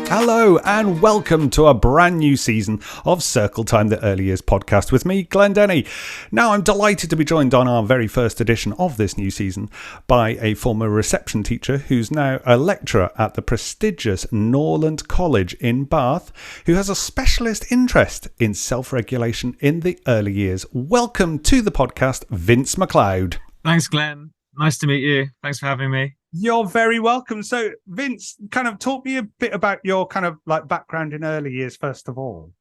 Hello and welcome to a brand new season of Circle Time, the Early Years podcast with me, Glenn Denny. Now, I'm delighted to be joined on our very first edition of this new season by a former reception teacher who's now a lecturer at the prestigious Norland College in Bath, who has a specialist interest in self-regulation in the early years. Welcome to the podcast, Vince Macleod. Thanks, Glenn. Nice to meet you. Thanks for having me. You're very welcome. So, Vince, kind of talk me a bit about your kind of like background in early years, first of all.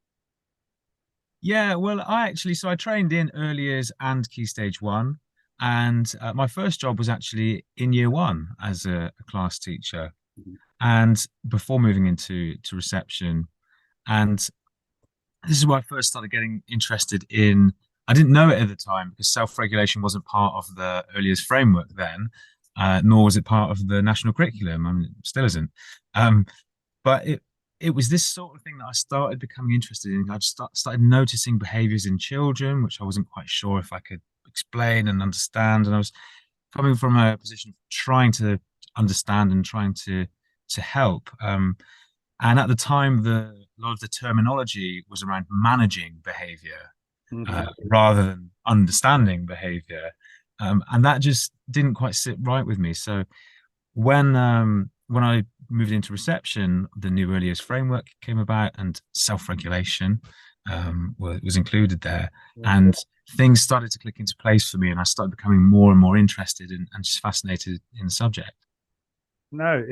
Yeah, well, I trained in early years and Key Stage 1. And my first job was actually in year 1 as a class teacher. And before moving into reception. And this is where I first started getting interested in, I didn't know it at the time because self-regulation wasn't part of the early years framework then. Nor was it part of the national curriculum. I mean, it still isn't. But it was this sort of thing that I started becoming interested in. I just started noticing behaviours in children, which I wasn't quite sure if I could explain and understand. And I was coming from a position of trying to understand and trying to help. And at the time, a lot of the terminology was around managing behaviour rather than understanding behaviour. And that just didn't quite sit right with me. So when I moved into reception, the new early years framework came about and self-regulation was included there. And things started to click into place for me, and I started becoming more and more interested and just fascinated in the subject. No,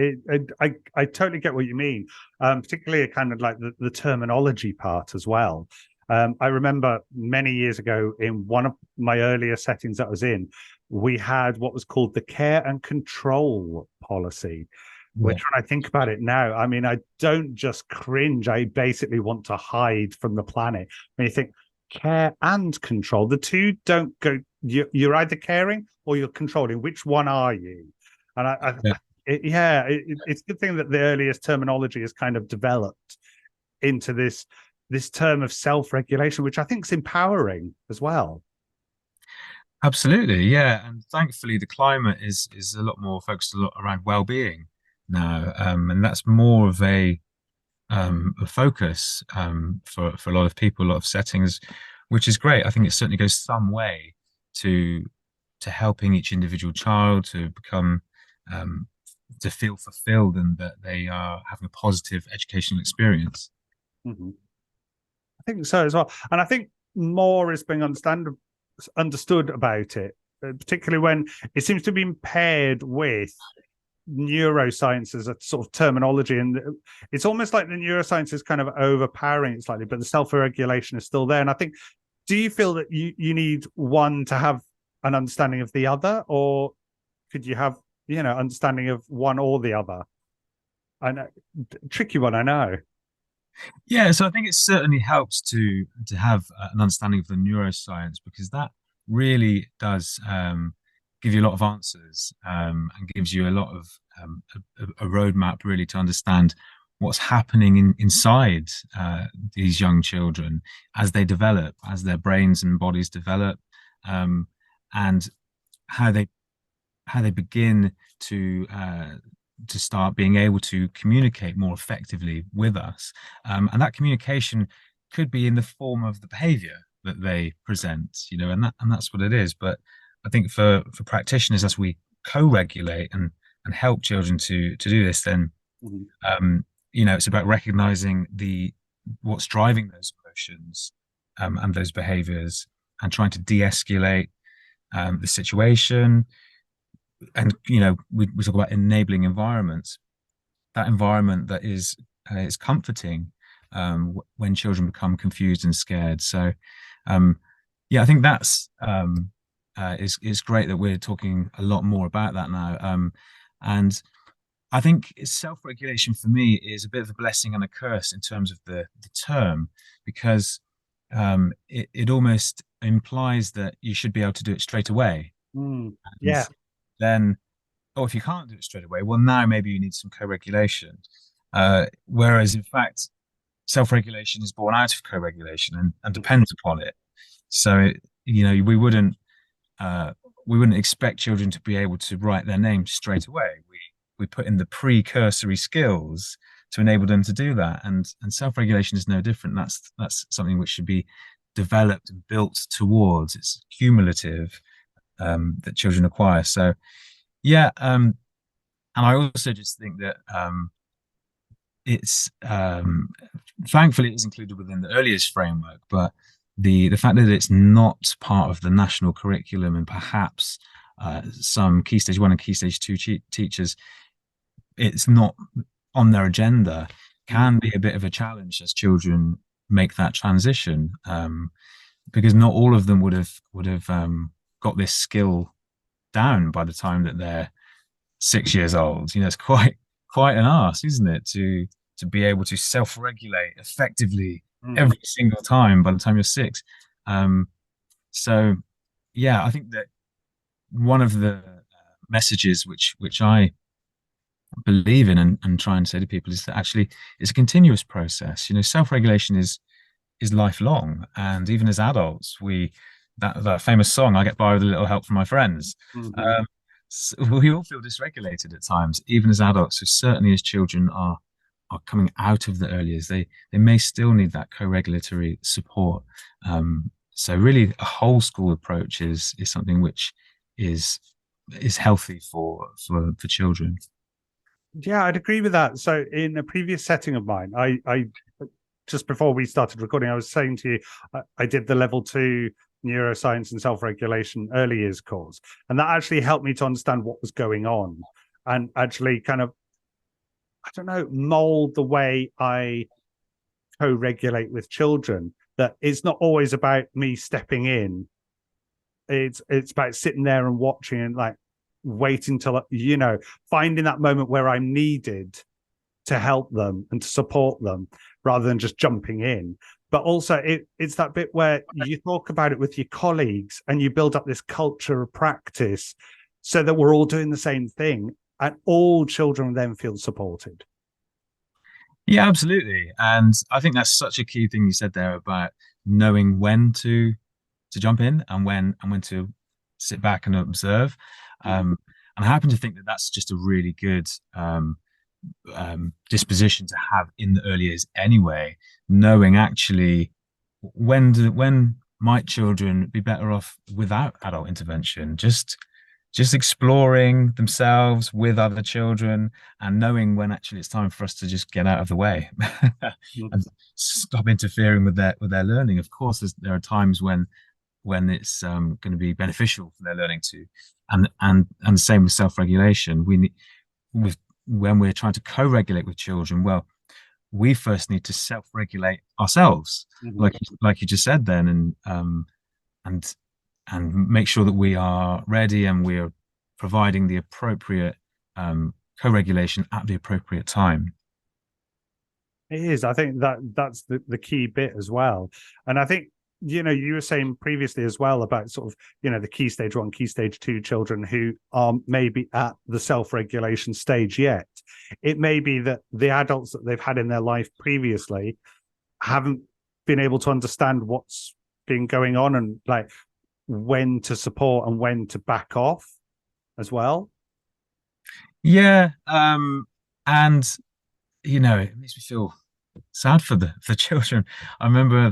I totally get what you mean, particularly kind of like the terminology part as well. I remember many years ago in one of my earlier settings that I was in, we had what was called the care and control policy, which when I think about it now, I mean, I don't just cringe. I basically want to hide from the planet. When you think care and control, the two don't go, you're either caring or you're controlling. Which one are you? And it's a good thing that the earliest terminology has kind of developed into this term of self-regulation, which I think is empowering as well. Absolutely, yeah. And thankfully, the climate is a lot more focused around well-being now, and that's more of a focus for a lot of people, a lot of settings, which is great. I think it certainly goes some way to helping each individual child to become to feel fulfilled and that they are having a positive educational experience. Mm-hmm. I think so as well. And I think more is being understood about it, particularly when it seems to be paired with neuroscience as a sort of terminology. And it's almost like the neuroscience is kind of overpowering it slightly, but the self-regulation is still there. And I think, do you feel that you need one to have an understanding of the other, or could you have, understanding of one or the other? I know, tricky one, I know. Yeah, so I think it certainly helps to have an understanding of the neuroscience, because that really does give you a lot of answers and gives you a lot of a roadmap really to understand what's happening inside these young children as they develop, as their brains and bodies develop, and how they begin to start being able to communicate more effectively with us. And that communication could be in the form of the behavior that they present, and that's what it is. But I think for practitioners, as we co-regulate and help children to do this, then, it's about recognizing what's driving those emotions and those behaviors, and trying to de-escalate the situation. And we talk about enabling environments, that environment that is comforting when children become confused and scared. So I think that's is great that we're talking a lot more about that now. And I think self-regulation for me is a bit of a blessing and a curse in terms of the term, because it almost implies that you should be able to do it straight away. Yeah. Then, if you can't do it straight away, well, now maybe you need some co-regulation. Whereas, in fact, self-regulation is born out of co-regulation and depends upon it. So, we wouldn't uh, we wouldn't expect children to be able to write their name straight away. We put in the precursory skills to enable them to do that, and self-regulation is no different. That's something which should be developed and built towards. It's cumulative, that children acquire. So yeah, and I also just think that it's thankfully it's included within the earliest framework, but the fact that it's not part of the national curriculum, and perhaps some Key Stage 1 and Key Stage 2 teachers, it's not on their agenda, can be a bit of a challenge as children make that transition, because not all of them would have got this skill down by the time that they're 6 years old. It's quite an ask, isn't it, to be able to self-regulate effectively every single time by the time you're 6. So yeah, I think that one of the messages which I believe in and try and say to people is that actually it's a continuous process. Self-regulation is lifelong, and even as adults, that famous song, "I get by with a little help from my friends." Mm-hmm. So we all feel dysregulated at times, even as adults. So certainly as children are coming out of the early years, they may still need that co-regulatory support. So really, a whole school approach is something which is healthy for children. Yeah, I'd agree with that. So in a previous setting of mine, I just before we started recording, I was saying to you, I did the level 2 neuroscience and self-regulation early years course, and that actually helped me to understand what was going on, and actually kind of, I don't know, mold the way I co-regulate with children. That it's not always about me stepping in. It's about sitting there and watching and like waiting till finding that moment where I'm needed to help them and to support them rather than just jumping in. But also it's that bit where you talk about it with your colleagues and you build up this culture of practice so that we're all doing the same thing and all children then feel supported. Yeah, absolutely. And I think that's such a key thing you said there about knowing when to jump in and when to sit back and observe. And I happen to think that that's just a really good disposition to have in the early years anyway, knowing actually when might children be better off without adult intervention, just exploring themselves with other children and knowing when actually it's time for us to just get out of the way and stop interfering with their learning. Of course, there are times when it's going to be beneficial for their learning too, and same with self-regulation. When we're trying to co-regulate with children, well, we first need to self-regulate ourselves, like you just said then, and make sure that we are ready and we are providing the appropriate co-regulation at the appropriate time. It is. I think that's the key bit as well. And I think, you were saying previously as well about sort of, the key stage 1, key stage 2 children who are maybe at the self-regulation stage yet. It may be that the adults that they've had in their life previously haven't been able to understand what's been going on and like when to support and when to back off as well. Yeah. And it makes me feel sad for the children. I remember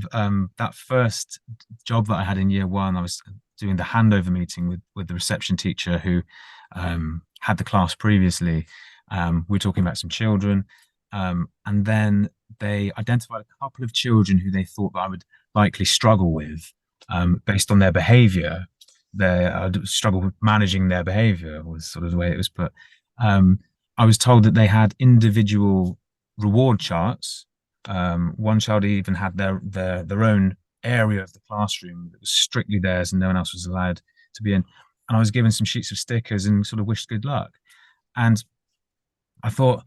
that first job that I had in year 1. I was doing the handover meeting with the reception teacher who had the class previously. We were talking about some children, and then they identified a couple of children who they thought that I would likely struggle with based on their behaviour. Their struggle with managing their behaviour was sort of the way it was put. I was told that they had individual reward charts. One child even had their own area of the classroom that was strictly theirs and no one else was allowed to be in. And I was given some sheets of stickers and sort of wished good luck. And I thought,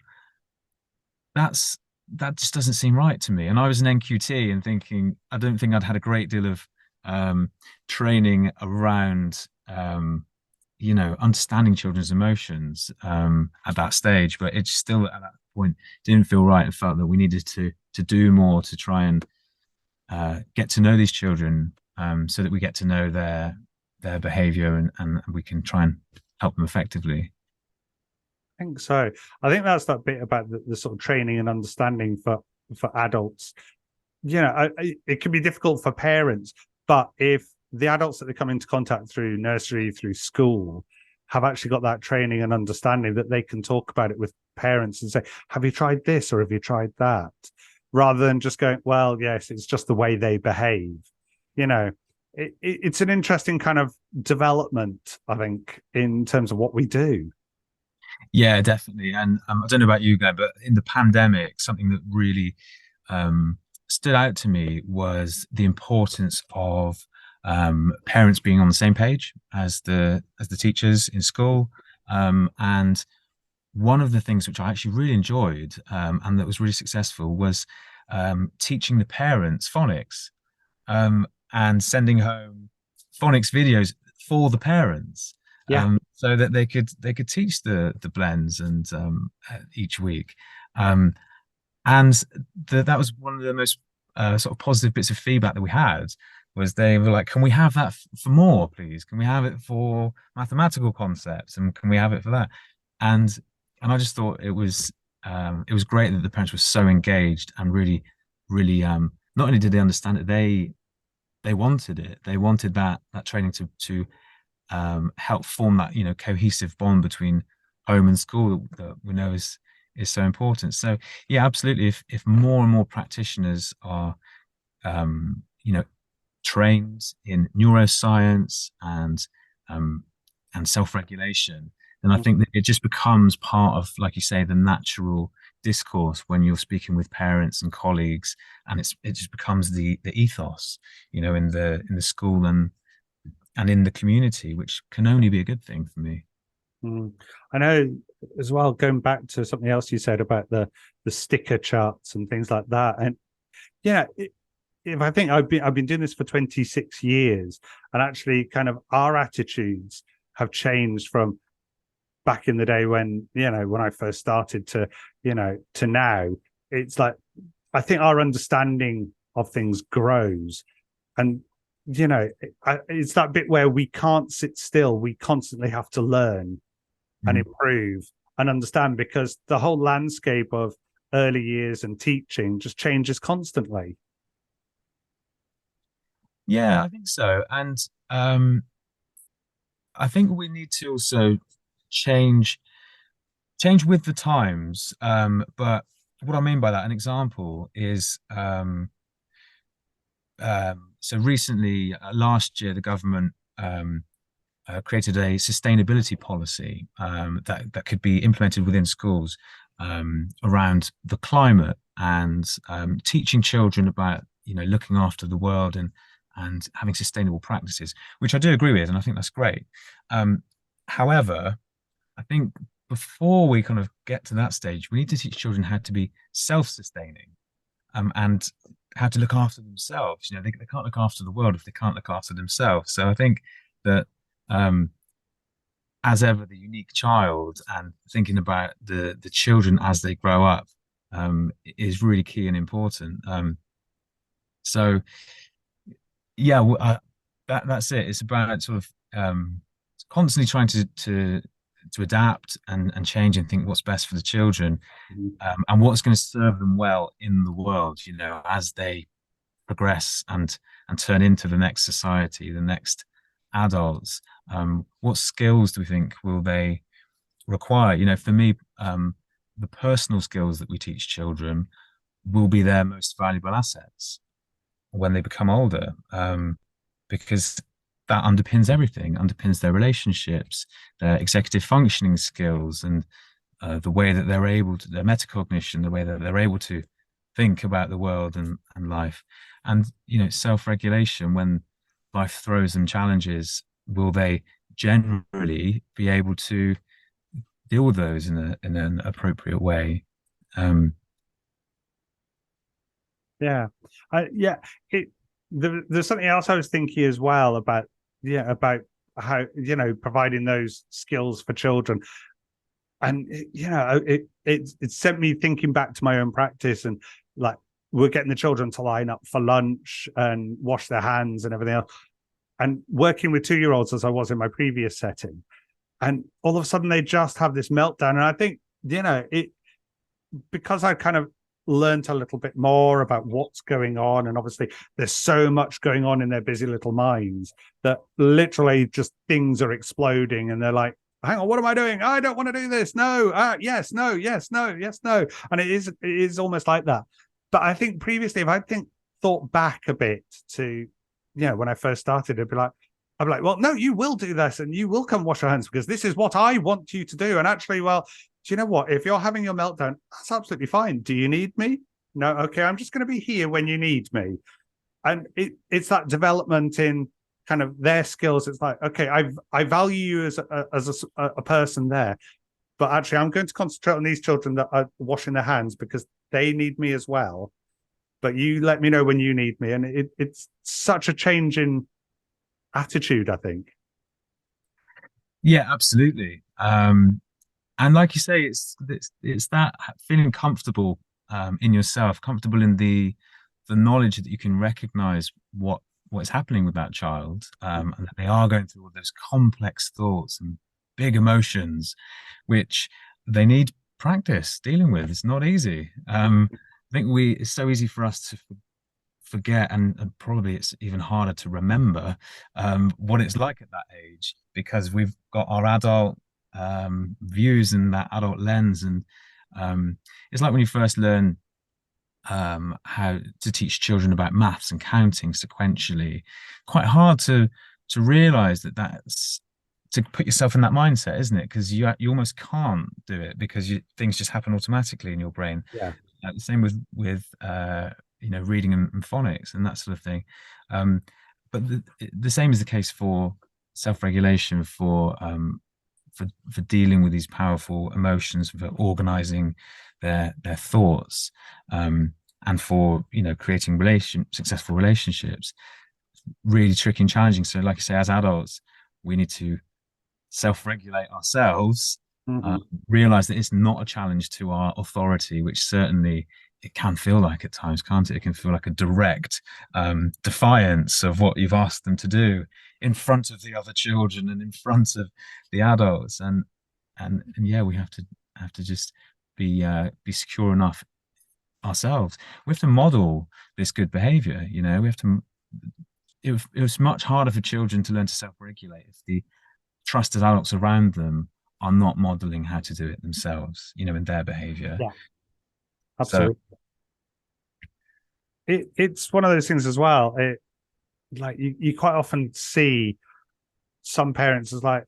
that just doesn't seem right to me. And I was an NQT and thinking, I don't think I'd had a great deal of training around understanding children's emotions at that stage, but it still at that point didn't feel right and felt that we needed to do more to try and get to know these children, so that we get to know their their behavior, and we can try and help them effectively. I think so. I think that's that bit about the sort of training and understanding for adults. It can be difficult for parents, but if the adults that they come into contact through nursery, through school, have actually got that training and understanding that they can talk about it with parents and say, have you tried this or have you tried that? Rather than just going, well, yes, it's just the way they behave. It's an interesting kind of development, I think, in terms of what we do. Yeah, definitely. And I don't know about you, Glenn, but in the pandemic, something that really stood out to me was the importance of parents being on the same page as the teachers in school. And one of the things which I actually really enjoyed and that was really successful was teaching the parents phonics and sending home phonics videos for the parents. Yeah. So that they could teach the blends and each week, and that was one of the most sort of positive bits of feedback that we had. Was they were like, can we have that for more, please? Can we have it for mathematical concepts, and can we have it for that? And I just thought it was great that the parents were so engaged and really not only did they understand it, they wanted it. They wanted that training to help form that cohesive bond between home and school that we know is so important. So yeah, absolutely. If more and more practitioners are trained in neuroscience and self-regulation, then I think that it just becomes part of, like you say, the natural discourse when you're speaking with parents and colleagues, and it just becomes the ethos, in the school and in the community, which can only be a good thing for me. I know as well, going back to something else you said about the sticker charts and things like that. And yeah, if I think I've been doing this for 26 years, and actually kind of our attitudes have changed from back in the day when I first started to now. It's like I think our understanding of things grows, and it's that bit where we can't sit still. We constantly have to learn and improve and understand, because the whole landscape of early years and teaching just changes constantly. Yeah, I think so. And I think we need to also change with the times. But what I mean by that, an example is so recently, last year, the government created a sustainability policy that could be implemented within schools around the climate and teaching children about looking after the world and having sustainable practices, which I do agree with, and I think that's great. However, I think before we kind of get to that stage, we need to teach children how to be self-sustaining and how to look after themselves. They can't look after the world if they can't look after themselves. So I think that as ever, the unique child and thinking about the children as they grow up is really key and important. So yeah, that's it. It's about sort of constantly trying to adapt and change and think what's best for the children and what's going to serve them well in the world, as they progress and turn into the next society, the next adults. What skills do we think will they require? For me, the personal skills that we teach children will be their most valuable assets when they become older, because that underpins everything, underpins their relationships, their executive functioning skills, and the way that they're able to, their metacognition, the way that they're able to think about the world and life. And, self-regulation when life throws them challenges, will they generally be able to deal with those in an appropriate way? Yeah. There's something else I was thinking as well about how providing those skills for children, and it sent me thinking back to my own practice, and like we're getting the children to line up for lunch and wash their hands and everything else. and working with 2-year-olds as I was in my previous setting, and all of a sudden they just have this meltdown. And I think, it, because I kind of learned a little bit more about what's going on, and obviously there's so much going on in their busy little minds that literally just things are exploding, and they're like, hang on, what am I doing? I don't want to do this. No, yes, no, yes, no, yes, no. And it is almost like that. But I think previously, if I thought back a bit to, when I first started, I'd be like, well, no, you will do this, and you will come wash your hands, because this is what I want you to do. And actually, well, do you know what? If you're having your meltdown, that's absolutely fine. Do you need me? No, okay, I'm just going to be here when you need me. And it's that development in kind of their skills. It's like, okay, I value you as a person there, but actually I'm going to concentrate on these children that are washing their hands because they need me as well. But you let me know when you need me. And it's such a change in attitude, I think. Yeah, absolutely. And like you say, it's that feeling comfortable in yourself, comfortable in the knowledge that you can recognize what's happening with that child, and that they are going through all those complex thoughts and big emotions, which they need practice dealing with. It's not easy. I think it's so easy for us to forget, and probably it's even harder to remember what it's like at that age, because we've got our adult views and that adult lens. And it's like when you first learn how to teach children about maths and counting sequentially, quite hard to realize that's to put yourself in that mindset, isn't it? Because you almost can't do it, because things just happen automatically in your brain. Yeah. The same with reading and phonics and that sort of thing. But the same is the case for self-regulation, for dealing with these powerful emotions, for organizing their thoughts, and for creating successful relationships. Really tricky and challenging. So, like I say, as adults, we need to self-regulate ourselves, Mm-hmm. realize that it's not a challenge to our authority, which certainly it can feel like at times, can't it? It can feel like a direct defiance of what you've asked them to do in front of the other children and in front of the adults. And yeah, we have to just be secure enough ourselves. We have to model this good behavior. We have to. It was much harder for children to learn to self-regulate if the trusted adults around them are not modeling how to do it themselves, in their behavior. Yeah, So absolutely. It's one of those things as well. Like you quite often see some parents as like,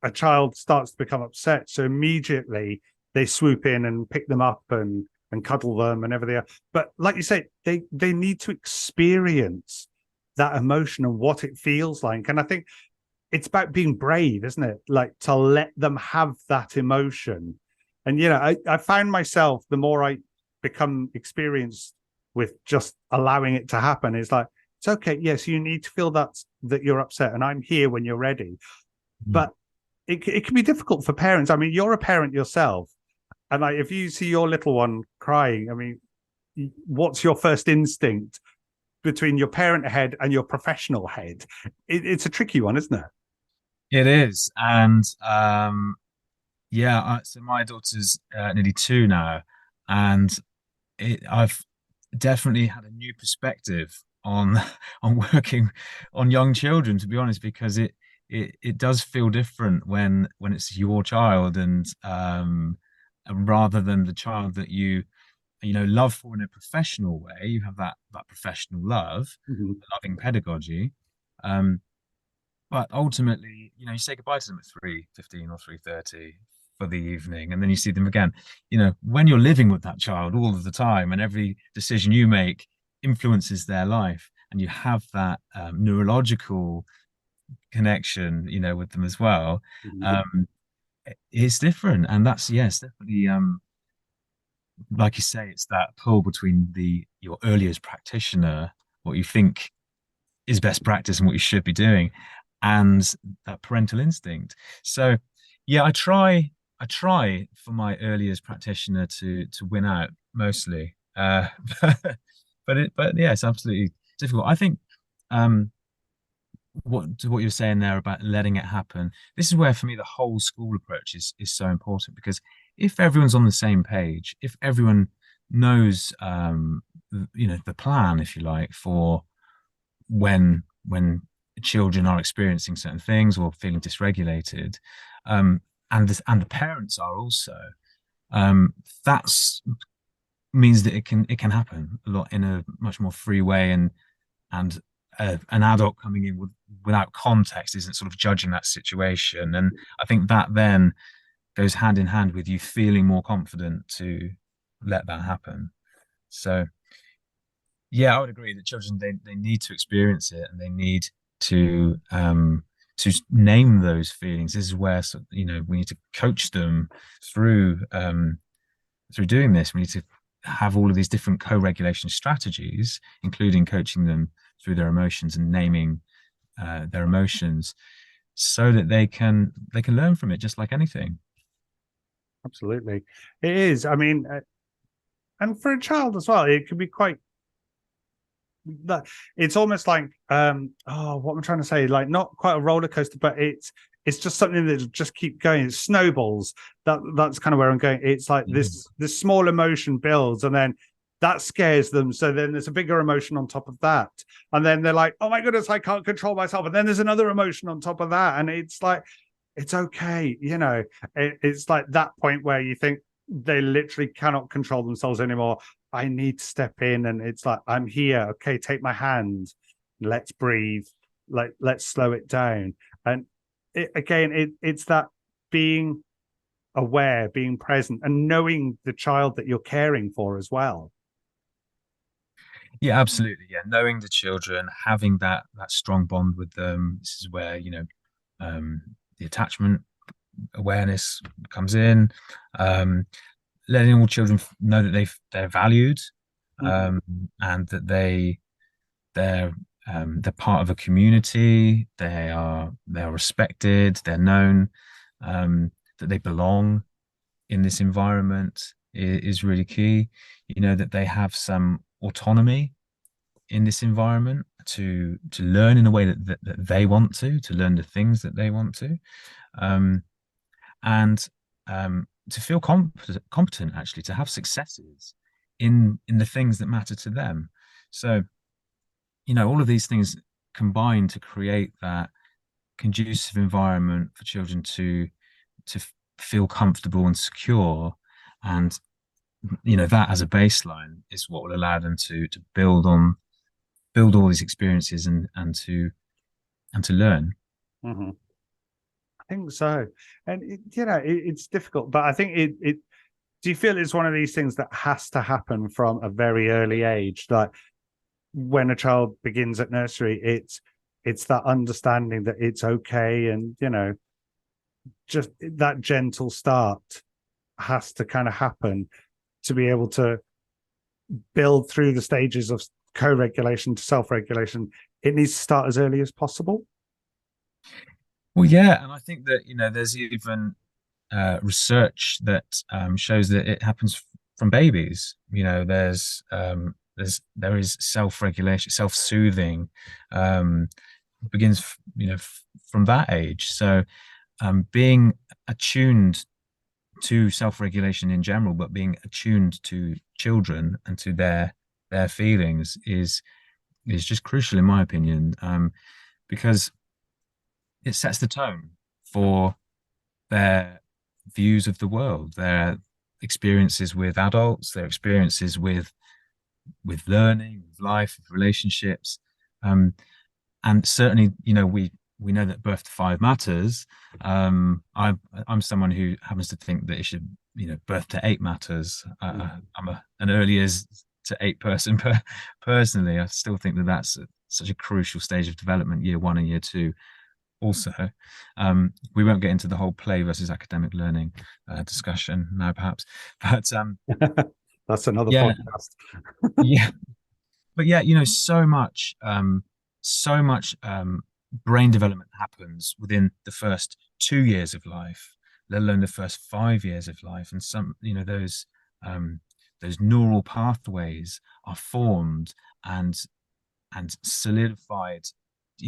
a child starts to become upset, so immediately they swoop in and pick them up and cuddle them and everything else. But like you say, they need to experience that emotion and what it feels like. And I think it's about being brave, isn't it? Like, to let them have that emotion. And I find myself, the more I become experienced with just allowing it to happen, is like, it's okay. Yes, you need to feel that you're upset, and I'm here when you're ready. But it can be difficult for parents. I mean, you're a parent yourself, and like, if you see your little one crying, I mean, what's your first instinct between your parent head and your professional head? It's a tricky one, isn't it? it is. And yeah, so my daughter's nearly 2 now, and I've definitely had a new perspective on on working on young children, to be honest, because it does feel different when it's your child, and rather than the child that you love for in a professional way. You have that professional love, Mm-hmm. loving pedagogy. um but ultimately, you say goodbye to them at 3:15 or 3:30 for the evening, and then you see them again. When you're living with that child all of the time, and every decision you make influences their life, and you have that neurological connection, with them as well. Mm-hmm. It's different, and that's, yes, definitely, like you say, it's that pull between your earliest practitioner, what you think is best practice and what you should be doing, and that parental instinct. So yeah, I try for my earliest practitioner to win out mostly. But yeah, it's absolutely difficult. I think um what you're saying there about letting it happen. This is where, for me, the whole school approach is so important, because if everyone's on the same page, if everyone knows, the plan, if you like, for when children are experiencing certain things or feeling dysregulated, and the parents are also, that's means that it can happen a lot in a much more free way, and an adult coming in without context isn't sort of judging that situation. And I think that then goes hand in hand with you feeling more confident to let that happen. So yeah, I would agree that children, they need to experience it, and they need to name those feelings. This is where, we need to coach them through through doing this. We need to have all of these different co-regulation strategies, including coaching them through their emotions and naming their emotions, so that they can learn from it, just like anything. Absolutely, it is. I mean, and for a child as well, it can be quite that it's almost like what I'm trying to say, like not quite a roller coaster, but it's just something that just keep going. It snowballs. That's kind of where I'm going. It's like this small emotion builds, and then that scares them. So then there's a bigger emotion on top of that, and then they're like, oh my goodness, I can't control myself. And then there's another emotion on top of that, and it's like it's okay, it's like that point where you think they literally cannot control themselves anymore. I need to step in, and it's like, I'm here. Okay, take my hand. Let's breathe. Let's slow it down. And it's that being aware, being present, and knowing the child that you're caring for as well. Yeah, absolutely. Yeah, knowing the children, having that strong bond with them. This is where, the attachment awareness comes in. Um, Letting all children know that they're valued, Mm-hmm. and that they're part of a community. They are respected. They're known. That they belong in this environment is really key. That they have some autonomy in this environment to learn in a way that they want to learn the things that they want to, um, and to feel competent, actually, to have successes in the things that matter to them. So, all of these things combine to create that conducive environment for children to feel comfortable and secure. And that as a baseline is what will allow them to build all these experiences, and to learn. Mm-hmm. I think so. And it's difficult, but I think it do you feel it's one of these things that has to happen from a very early age? Like when a child begins at nursery, it's that understanding that it's okay, and just that gentle start has to kind of happen to be able to build through the stages of co-regulation to self-regulation. It needs to start as early as possible. Well, yeah, and I think that there's even research that shows that it happens from babies. There is self-regulation, self-soothing, um, begins from that age. So being attuned to self-regulation in general, but being attuned to children and to their feelings is just crucial, in my opinion, because it sets the tone for their views of the world, their experiences with adults, their experiences with learning, with life, with relationships. And certainly, we know that birth to five matters. I'm someone who happens to think that it should, birth to eight matters. I'm an early years to eight person, but personally, I still think that that's such a crucial stage of development, year one and year two. Also, we won't get into the whole play versus academic learning discussion now, perhaps, but That's another yeah, podcast. yeah, but yeah, so much brain development happens within the first 2 years of life, let alone the first 5 years of life. And those neural pathways are formed and solidified,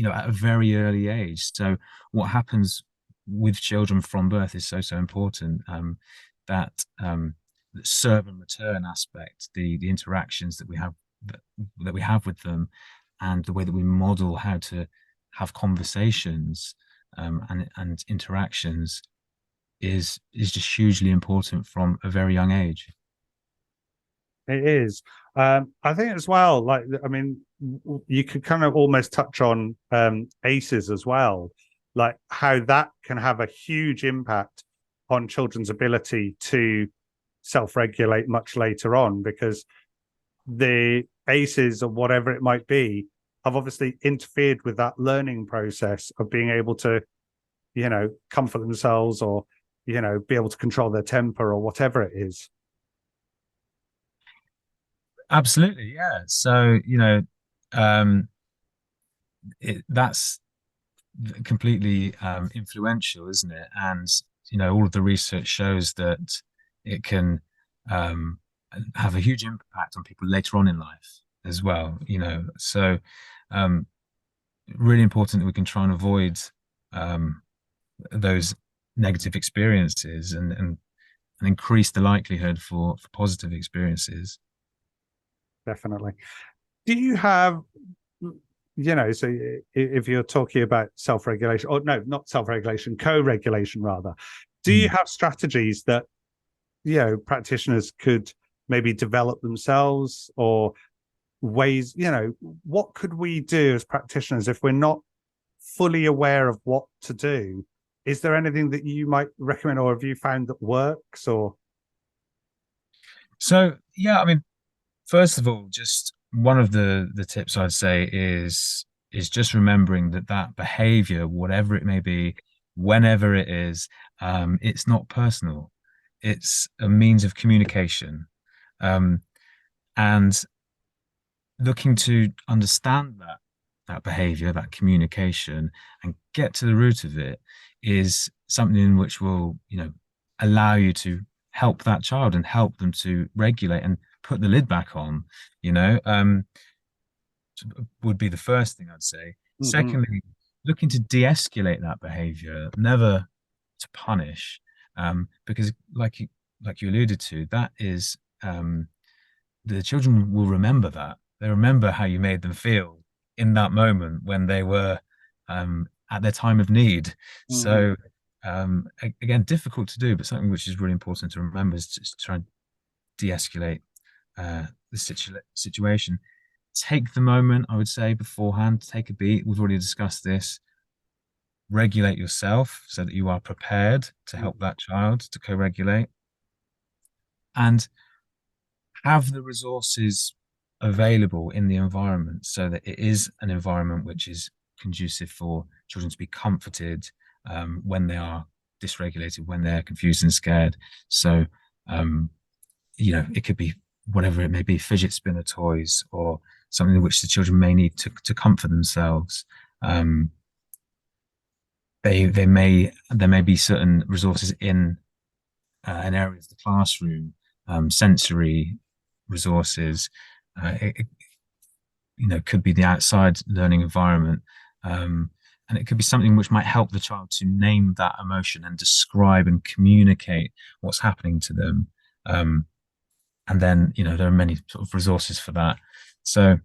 at a very early age. So what happens with children from birth is so important. That serve and return aspect, the interactions that we have that we have with them, and the way that we model how to have conversations and interactions is just hugely important from a very young age. It is. I think as well, like, I mean, you could kind of almost touch on ACEs as well, like how that can have a huge impact on children's ability to self-regulate much later on, because the ACEs or whatever it might be have obviously interfered with that learning process of being able to, comfort themselves, or, be able to control their temper or whatever it is. Absolutely, yeah. So, um, that's completely influential, isn't it? And all of the research shows that it can um, have a huge impact on people later on in life as well. So um, really important that we can try and avoid um, those negative experiences and increase the likelihood for positive experiences. Definitely. Do you have, so if you're talking about self-regulation, or no, not self-regulation, co-regulation rather, do you Mm. have strategies that, practitioners could maybe develop themselves, or ways, what could we do as practitioners if we're not fully aware of what to do? Is there anything that you might recommend, or have you found that works, or? So yeah, I mean, first of all, just one of the tips I'd say is just remembering that behavior, whatever it may be, whenever it is, it's not personal. It's a means of communication, um, and looking to understand that behavior, that communication, and get to the root of it is something which will, allow you to help that child and help them to regulate and put the lid back on, you know, um, would be the first thing I'd say. Mm-hmm. Secondly, looking to de-escalate that behavior, never to punish, because like you alluded to, that is the children will remember that. They remember how you made them feel in that moment when they were at their time of need. Mm-hmm. So again, difficult to do, but something which is really important to remember is just to try and de-escalate the situation. Take the moment, I would say, beforehand. Take a beat. We've already discussed this. Regulate yourself so that you are prepared to help that child to co-regulate, and have the resources available in the environment so that it is an environment which is conducive for children to be comforted when they are dysregulated, when they're confused and scared. So, it could be whatever it may be, fidget spinner toys or something which the children may need to comfort themselves. There may be certain resources in an area of the classroom, sensory resources. Could be the outside learning environment, and it could be something which might help the child to name that emotion and describe and communicate what's happening to them. And then, there are many sort of resources for that. So,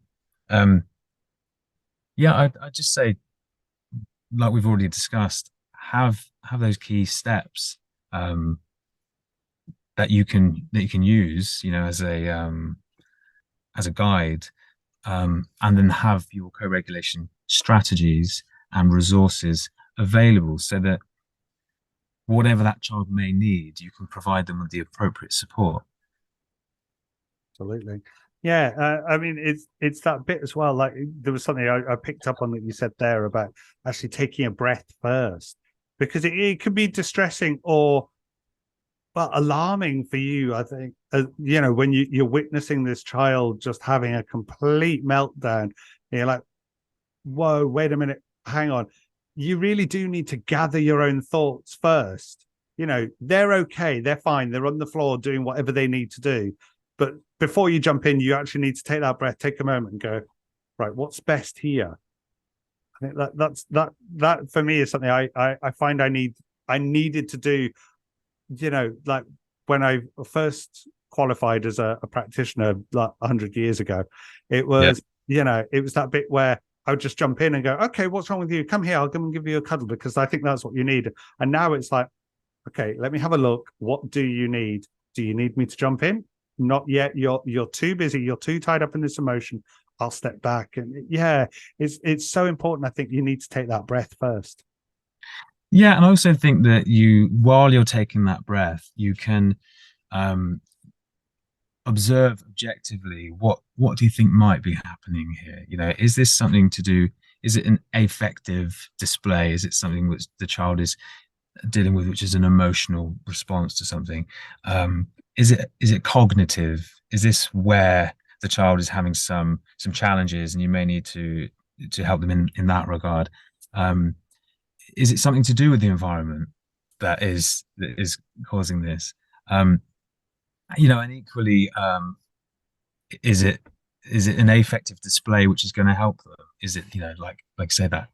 yeah, I'd just say, like we've already discussed, have those key steps that you can use, as a guide, and then have your co-regulation strategies and resources available so that whatever that child may need, you can provide them with the appropriate support. Absolutely. Yeah, I mean, it's that bit as well. Like, there was something I picked up on that you said there about actually taking a breath first, because it can be distressing or, well, alarming for you, I think. When you're witnessing this child just having a complete meltdown, and you're like, whoa, wait a minute, hang on. You really do need to gather your own thoughts first. They're okay, they're fine, they're on the floor doing whatever they need to do. But before you jump in, you actually need to take that breath, take a moment and go, right, what's best here? I think that for me is something I find I needed to do. Like when I first qualified as a practitioner like 100 years ago, it was it was that bit where I would just jump in and go, okay, what's wrong with you? Come here, I'll come and give you a cuddle because I think that's what you need. And now it's like, okay, let me have a look. What do you need? Do you need me to jump in? Not yet. You're too busy. You're too tied up in this emotion. I'll step back. And yeah, it's so important. I think you need to take that breath first. Yeah, and I also think that while you're taking that breath, you can um, observe objectively what do you think might be happening here. Is this something to do? Is it an affective display? Is it something which the child is dealing with, which is an emotional response to something? Is it cognitive? Is this where the child is having some challenges, and you may need to help them in that regard? Is it something to do with the environment that is causing this? And equally, is it an affective display which is going to help them? Is it like say that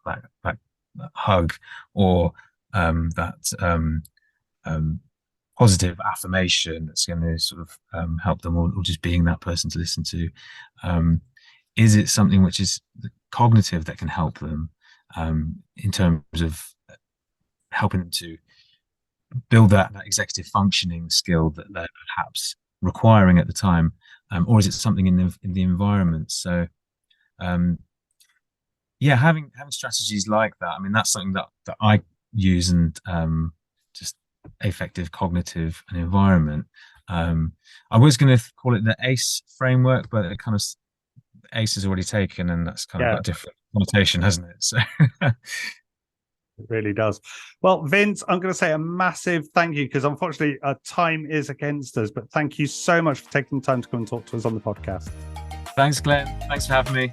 hug, or that positive affirmation that's going to sort of help them, or just being that person to listen to? Is it something which is cognitive that can help them in terms of helping them to build that executive functioning skill that they're perhaps requiring at the time, or is it something in the environment? So having strategies like that, I mean, that's something that I use, and just affective, cognitive, and environment. I was going to call it the ACE framework, but it kind of ACE is already taken, and that's kind of got a different connotation, hasn't it? So it really does. Well, Vince, I'm going to say a massive thank you, because unfortunately time is against us, but thank you so much for taking the time to come and talk to us on the podcast. Thanks, Glenn. Thanks for having me.